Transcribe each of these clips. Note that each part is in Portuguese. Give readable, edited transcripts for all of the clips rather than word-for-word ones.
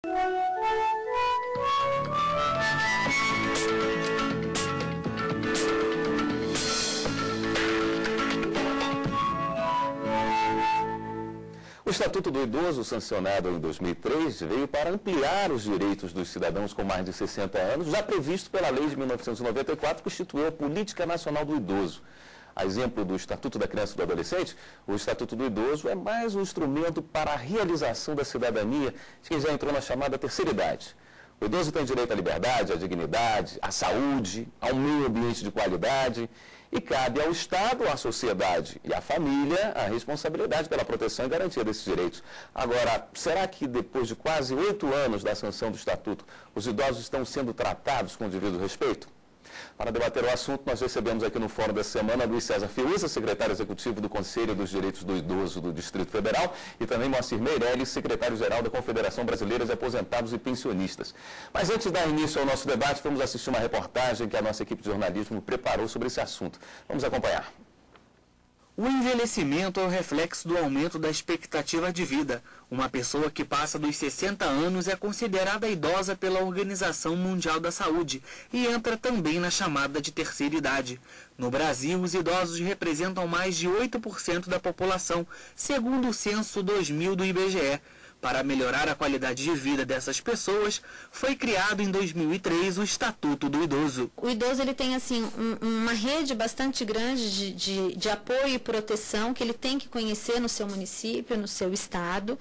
O Estatuto do Idoso, sancionado em 2003, veio para ampliar os direitos dos cidadãos com mais de 60 anos, já previsto pela Lei de 1994, que instituiu a Política Nacional do Idoso. A exemplo do Estatuto da Criança e do Adolescente, o Estatuto do Idoso é mais um instrumento para a realização da cidadania de quem já entrou na chamada terceira idade. O idoso tem direito à liberdade, à dignidade, à saúde, a um meio ambiente de qualidade e cabe ao Estado, à sociedade e à família a responsabilidade pela proteção e garantia desses direitos. Agora, será que depois de quase 8 anos da sanção do Estatuto, os idosos estão sendo tratados com o devido respeito? Para debater o assunto, nós recebemos aqui no Fórum dessa semana Luiz César Fiuza, secretário executivo do Conselho dos Direitos do Idoso do Distrito Federal, e também Moacir Meirelles, secretário-geral da Confederação Brasileira de Aposentados e Pensionistas. Mas antes de dar início ao nosso debate, vamos assistir uma reportagem que a nossa equipe de jornalismo preparou sobre esse assunto. Vamos acompanhar. O envelhecimento é o reflexo do aumento da expectativa de vida. Uma pessoa que passa dos 60 anos é considerada idosa pela Organização Mundial da Saúde e entra também na chamada de terceira idade. No Brasil, os idosos representam mais de 8% da população, segundo o censo 2000 do IBGE. Para melhorar a qualidade de vida dessas pessoas, foi criado em 2003 o Estatuto do Idoso. O idoso ele tem assim, uma rede bastante grande de apoio e proteção que ele tem que conhecer no seu município, no seu estado,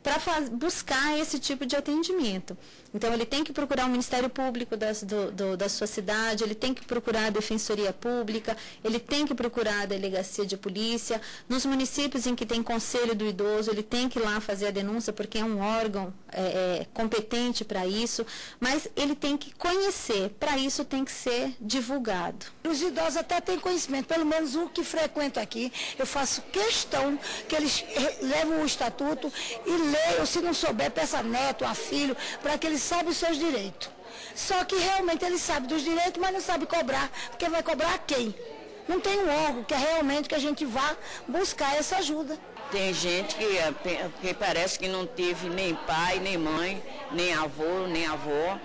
para buscar esse tipo de atendimento. Então, ele tem que procurar o Ministério Público da sua cidade, ele tem que procurar a Defensoria Pública, ele tem que procurar a Delegacia de Polícia. Nos municípios em que tem Conselho do Idoso, ele tem que ir lá fazer a denúncia, porque é um órgão competente para isso, mas ele tem que conhecer, para isso tem que ser divulgado. Os idosos até têm conhecimento, pelo menos o que frequento aqui, eu faço questão que eles levem o Estatuto e leiam, se não souber, peça a neto, a filho, para que eles saibam os seus direitos. Só que realmente eles sabem dos direitos, mas não sabem cobrar, porque vai cobrar a quem? Não tem um órgão que é realmente que a gente vá buscar essa ajuda. Tem gente que parece que não teve nem pai, nem mãe, nem avô, nem avó,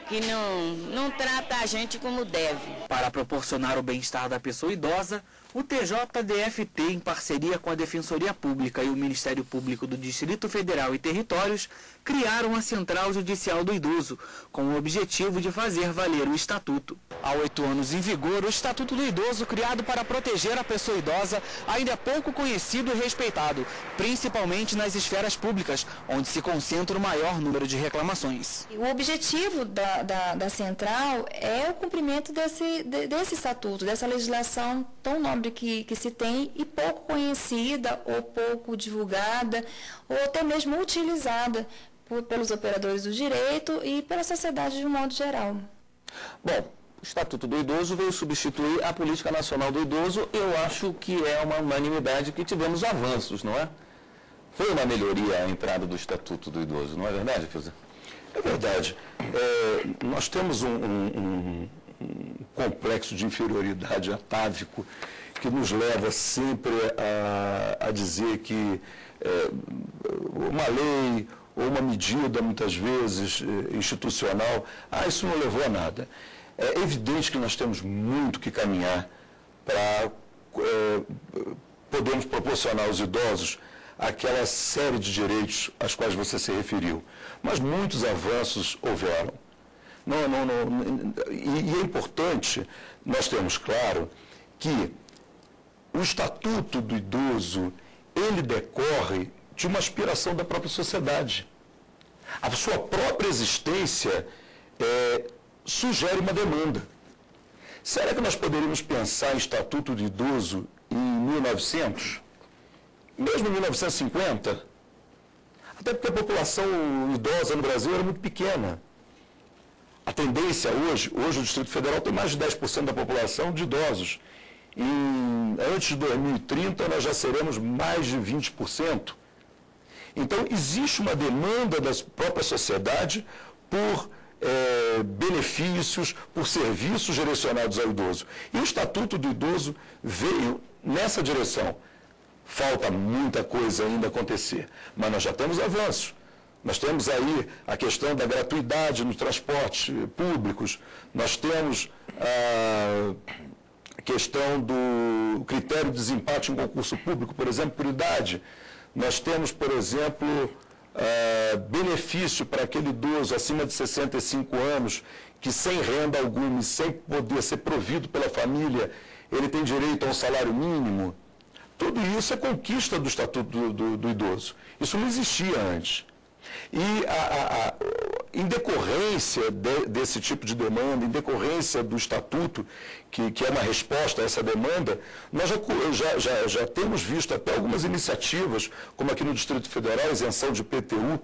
que não trata a gente como deve. Para proporcionar o bem-estar da pessoa idosa, o TJDFT, em parceria com a Defensoria Pública e o Ministério Público do Distrito Federal e Territórios, criaram a Central Judicial do Idoso, com o objetivo de fazer valer o Estatuto. Há 8 anos em vigor, o Estatuto do Idoso, criado para proteger a pessoa idosa, ainda é pouco conhecido e respeitado, principalmente nas esferas públicas, onde se concentra o maior número de reclamações. O objetivo da Central é o cumprimento desse Estatuto, dessa legislação tão nobre que se tem e pouco conhecida ou pouco divulgada ou até mesmo utilizada pelos operadores do direito e pela sociedade de um modo geral. Bom, o Estatuto do Idoso veio substituir a Política Nacional do Idoso. Eu acho que é uma unanimidade que tivemos avanços, não é? Foi uma melhoria a entrada do Estatuto do Idoso, não é verdade, Fiuza? É verdade. Nós temos um complexo de inferioridade atávico que nos leva sempre a dizer que uma lei ou uma medida, muitas vezes, institucional, isso não levou a nada. É evidente que nós temos muito que caminhar para podermos proporcionar aos idosos aquela série de direitos às quais você se referiu. Mas muitos avanços houveram. E é importante nós termos claro que o Estatuto do Idoso, ele decorre de uma aspiração da própria sociedade. A sua própria existência sugere uma demanda. Será que nós poderíamos pensar em Estatuto do Idoso em 1900? Mesmo em 1950? Até porque a população idosa no Brasil era muito pequena. A tendência hoje o Distrito Federal tem mais de 10% da população de idosos. Antes de 2030, nós já seremos mais de 20%. Então, existe uma demanda da própria sociedade por benefícios, por serviços direcionados ao idoso. E o Estatuto do Idoso veio nessa direção. Falta muita coisa ainda acontecer, mas nós já temos avanços. Nós temos aí a questão da gratuidade nos transportes públicos, nós temos a questão do critério de desempate em concurso público, por exemplo, por idade. Nós temos, por exemplo, benefício para aquele idoso acima de 65 anos, que sem renda alguma e sem poder ser provido pela família, ele tem direito a um salário mínimo. Tudo isso é conquista do Estatuto do Idoso. Isso não existia antes. E em decorrência desse tipo de demanda, em decorrência do Estatuto, que é uma resposta a essa demanda, nós já temos visto até algumas iniciativas, como aqui no Distrito Federal, isenção de IPTU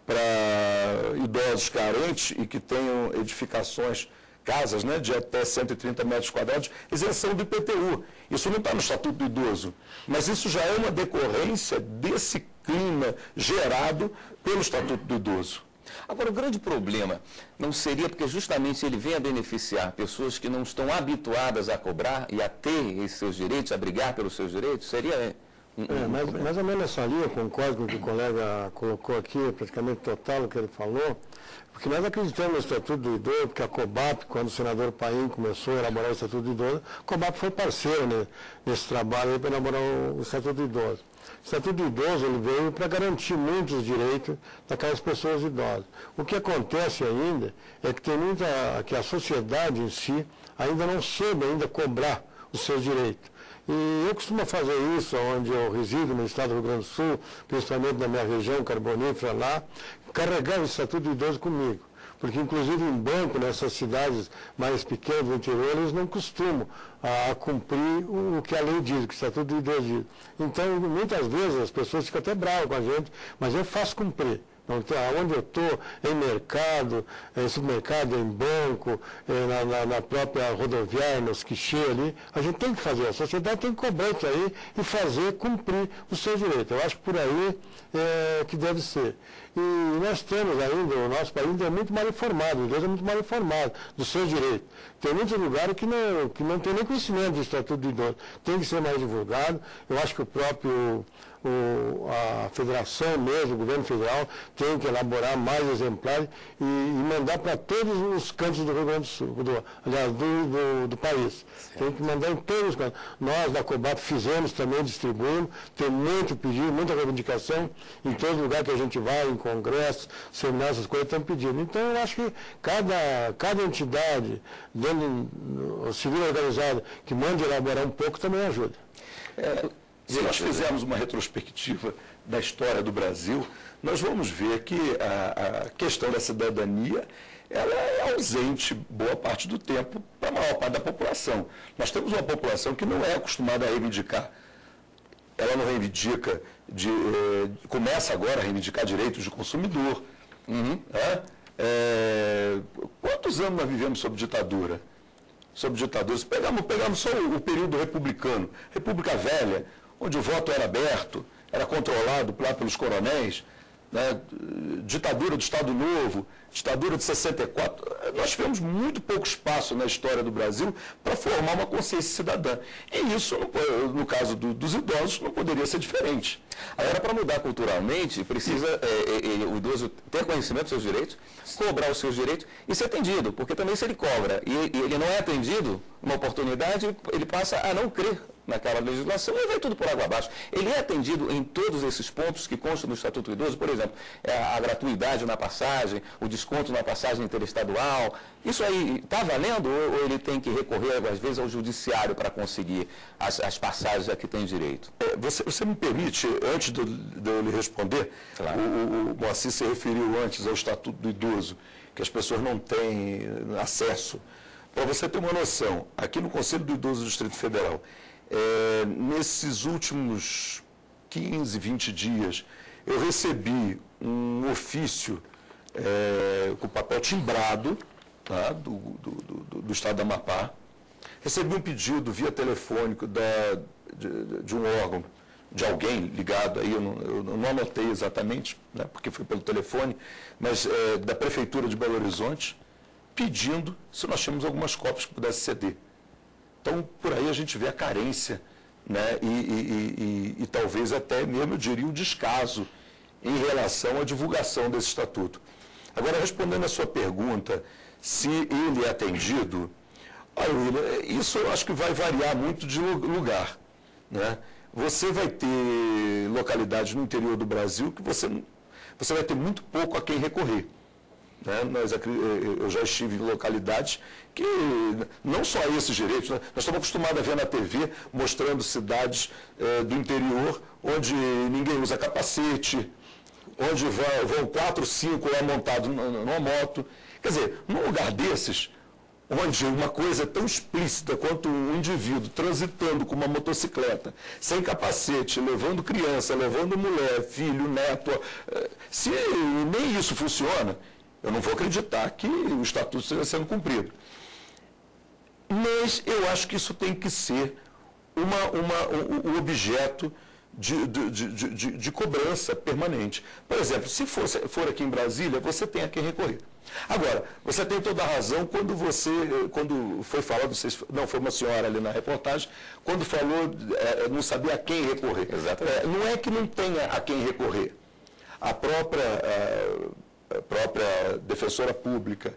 para idosos carentes e que tenham edificações, casas, né, de até 130 metros quadrados, isenção do IPTU. Isso não está no Estatuto do Idoso, mas isso já é uma decorrência desse clima gerado pelo Estatuto do Idoso. Agora, o grande problema não seria porque justamente ele vem a beneficiar pessoas que não estão habituadas a cobrar e a ter esses seus direitos, a brigar pelos seus direitos? Seria mais ou menos essa linha, concordo com o que o colega colocou aqui, praticamente total o que ele falou, porque nós acreditamos no Estatuto do Idoso, porque a COBAP, quando o senador Paim começou a elaborar o Estatuto do Idoso, a COBAP foi parceiro, né, nesse trabalho para elaborar o Estatuto do Idoso. O Estatuto do Idoso ele veio para garantir muitos direitos daquelas pessoas idosas. O que acontece ainda é que que a sociedade em si ainda não soube ainda cobrar os seus direitos. E eu costumo fazer isso onde eu resido, no estado do Rio Grande do Sul, principalmente na minha região carbonífera lá, carregar o Estatuto do Idoso comigo. Porque, inclusive, em banco, nessas cidades mais pequenas do interior, eles não costumam cumprir o que a lei diz, o que o Estatuto do Idoso diz. Então, muitas vezes, as pessoas ficam até bravas com a gente, mas eu faço cumprir. Então, onde eu estou, em mercado, em supermercado, em banco, na própria rodoviária, nos guichês ali, a gente tem que fazer, a sociedade tem que cobrar isso aí e fazer cumprir os seus direitos. Eu acho que por aí que deve ser. E nós temos ainda, o nosso país ainda é muito mal informado, o Deus é muito mal informado dos seus direitos. Tem muitos lugares que não tem nem conhecimento do Estatuto do Idoso. Tem que ser mais divulgado. Eu acho que o próprio a federação mesmo, o governo federal, tem que elaborar mais exemplares e mandar para todos os cantos do Rio Grande do Sul, aliás, do país. Certo. Tem que mandar em todos os cantos. Nós, da COBAP, fizemos também, distribuímos, tem muito pedido, muita reivindicação, em todo lugar que a gente vai, em congressos, seminários, essas coisas, estão pedindo. Então, eu acho que cada entidade, dentro do civil organizado, que manda elaborar um pouco, também ajuda. Se nós fizermos uma retrospectiva da história do Brasil, nós vamos ver que a questão da cidadania ela é ausente boa parte do tempo para a maior parte da população. Nós temos uma população que não é acostumada a reivindicar. Ela não reivindica, começa agora a reivindicar direitos de consumidor. Quantos anos nós vivemos sob ditadura? Sob ditadura. Pegamos só o período republicano, República Velha, onde o voto era aberto, era controlado lá pelos coronéis, né? Ditadura do Estado Novo, ditadura de 64. Nós tivemos muito pouco espaço na história do Brasil para formar uma consciência cidadã. E isso, no caso dos idosos, não poderia ser diferente. Agora, para mudar culturalmente, precisa o idoso ter conhecimento dos seus direitos, cobrar os seus direitos e ser atendido, porque também se ele cobra e ele não é atendido, uma oportunidade, ele passa a não crer naquela legislação e vai tudo por água abaixo. Ele é atendido em todos esses pontos que constam no Estatuto do Idoso, por exemplo, a gratuidade na passagem, o desconto na passagem interestadual. Isso aí está valendo ou ele tem que recorrer, às vezes, ao judiciário para conseguir as passagens a que tem direito? Você me permite, antes de eu lhe responder, claro. O Moacir se referiu antes ao Estatuto do Idoso, que as pessoas não têm acesso. Para você ter uma noção, aqui no Conselho do Idoso do Distrito Federal, nesses últimos 15, 20 dias, eu recebi um ofício com papel timbrado, tá, do Estado do Amapá. Recebi um pedido via telefônico de um órgão, de alguém ligado, aí eu não anotei exatamente, né, porque foi pelo telefone, mas da Prefeitura de Belo Horizonte, pedindo se nós tínhamos algumas cópias que pudesse ceder. Então, por aí a gente vê a carência, né, e talvez até mesmo, eu diria, o descaso em relação à divulgação desse estatuto. Agora, respondendo a sua pergunta, se ele é atendido, olha, William, isso eu acho que vai variar muito de lugar, né? Você vai ter localidades no interior do Brasil que você vai ter muito pouco a quem recorrer. Né? Eu já estive em localidades que, não só esses direitos, né? Nós estamos acostumados a ver na TV mostrando cidades do interior onde ninguém usa capacete, onde vão 4, 5 lá montados numa moto. Quer dizer, num lugar desses, onde uma coisa tão explícita quanto um indivíduo transitando com uma motocicleta, sem capacete, levando criança, levando mulher, filho, neto, se nem isso funciona, eu não vou acreditar que o estatuto esteja sendo cumprido. Mas eu acho que isso tem que ser um objeto de cobrança permanente. Por exemplo, se for aqui em Brasília, você tem a quem recorrer. Agora, você tem toda a razão quando foi falado, não, foi uma senhora ali na reportagem, quando falou, não sabia a quem recorrer. Exatamente. Não é que não tenha a quem recorrer. A própria defensora pública,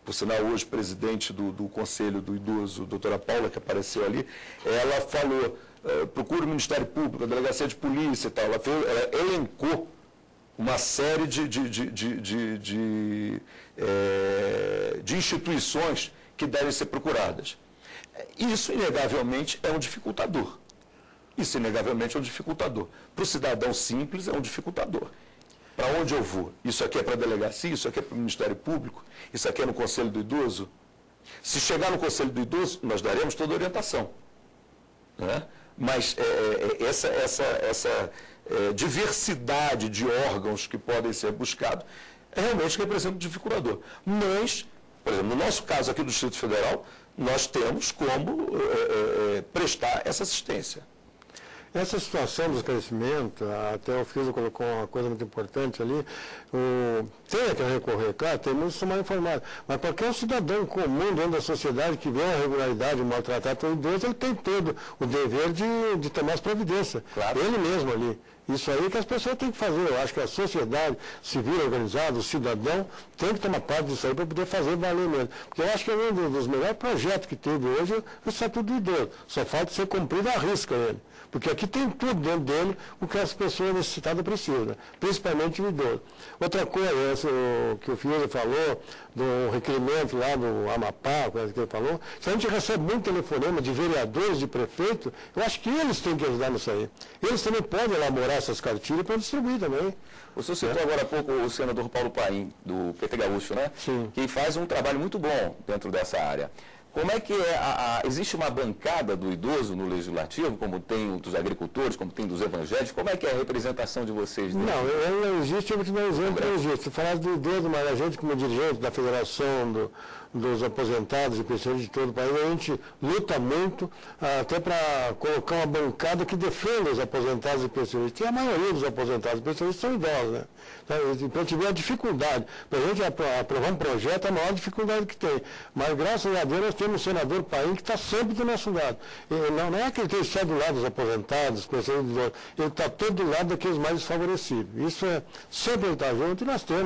por sinal hoje presidente do Conselho do Idoso, doutora Paula, que apareceu ali, ela falou, procura o Ministério Público, a Delegacia de Polícia e tal, ela elencou uma série de instituições que devem ser procuradas. Isso, inegavelmente, é um dificultador. Isso, inegavelmente, é um dificultador. Para o cidadão simples, é um dificultador. Para onde eu vou? Isso aqui é para a delegacia? Isso aqui é para o Ministério Público? Isso aqui é no Conselho do Idoso? Se chegar no Conselho do Idoso, nós daremos toda a orientação. Né? Mas essa diversidade de órgãos que podem ser buscados realmente representa um dificultador. Mas, por exemplo, no nosso caso aqui do Distrito Federal, nós temos como prestar essa assistência. Essa situação do esclarecimento, até o Fiuza colocou uma coisa muito importante ali, tem que recorrer, claro, tem muitos que são mal informados, mas qualquer cidadão comum dentro da sociedade que vê a irregularidade, o maltratar o idoso, ele tem todo o dever de tomar as providências, claro. Ele mesmo ali. Isso aí que as pessoas têm que fazer. Eu acho que a sociedade civil organizada, o cidadão, tem que tomar parte disso aí para poder fazer valer mesmo. Porque eu acho que é um dos melhores projetos que teve hoje o Estatuto do Idoso. Só falta ser cumprido à risca ele. Porque aqui tem tudo dentro dele o que as pessoas necessitadas precisam, principalmente o idoso. Outra coisa, que o Fiuza falou, do requerimento lá do Amapá, coisa que ele falou, se a gente recebe muito telefonema de vereadores, de prefeitos, eu acho que eles têm que ajudar nisso aí. Eles também podem elaborar essas cartilhas para distribuir também. O senhor citou agora há pouco o senador Paulo Paim, do PT Gaúcho, né? Sim. Que faz um trabalho muito bom dentro dessa área. Como é que existe uma bancada do idoso no Legislativo, como tem dos agricultores, como tem dos evangélicos? Como é que é a representação de vocês? Não, não existe, eu vou te dar um exemplo, não existe. Se falar do idoso, mas a gente como dirigente da Federação dos Aposentados e Pensionistas de todo o país, a gente luta muito até para colocar uma bancada que defenda os aposentados e pensionistas. E a maioria dos aposentados e pensionistas são idosos, né? Então, a gente vê a dificuldade. Para a gente aprovar um projeto, é a maior dificuldade que tem. Mas, graças a Deus, nós temos o senador Paim que está sempre do nosso lado. Não é que ele esteja só do lado dos aposentados, dos pensionistas, ele está todo do lado daqueles mais desfavorecidos. Isso sempre ele está junto, e nós temos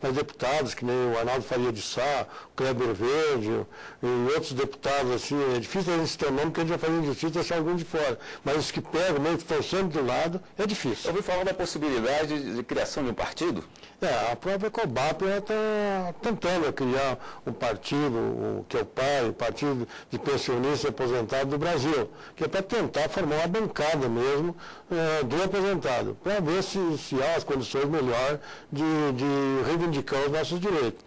mais deputados, que nem o Arnaldo Faria de Sá, o Kleber Verde, e outros deputados, assim, é difícil a gente ter nome, porque a gente vai fazer injustiça e deixar alguns de fora. Mas os que pegam, mesmo que estão sempre do lado, é difícil. Eu ouvi falar da possibilidade de criação de um partido? A própria COBAP está tentando criar um partido, que é o PAI, o Partido de Pensionistas e Aposentados do Brasil, que é para tentar formar uma bancada mesmo do aposentado, para ver se há as condições melhores de reivindicar os nossos direitos.